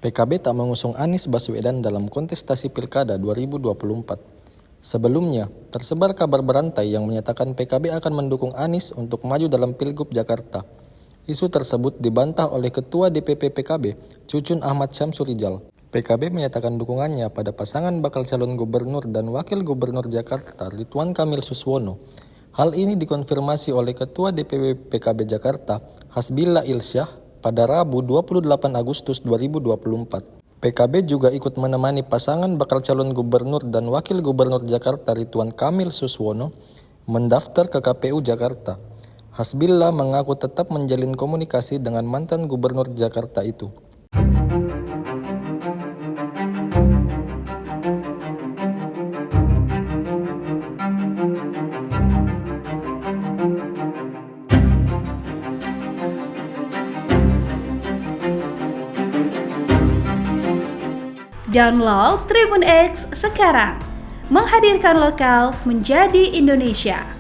PKB tak mengusung Anies Baswedan dalam kontestasi Pilkada 2024. Sebelumnya, tersebar kabar berantai yang menyatakan PKB akan mendukung Anies untuk maju dalam Pilgub Jakarta. Isu tersebut dibantah oleh Ketua DPP PKB, Cucun Ahmad Syamsurijal. PKB menyatakan dukungannya pada pasangan bakal calon gubernur dan wakil gubernur Jakarta, Ridwan Kamil Suswono. Hal ini dikonfirmasi oleh Ketua DPP PKB Jakarta, Hasbillah Ilsyah, pada Rabu 28 Agustus 2024. PKB juga ikut menemani pasangan bakal calon gubernur dan wakil gubernur Jakarta Ridwan Kamil Suswono mendaftar ke KPU Jakarta. Hasbillah mengaku tetap menjalin komunikasi dengan mantan gubernur Jakarta itu. Download Tribun X sekarang, menghadirkan lokal menjadi Indonesia.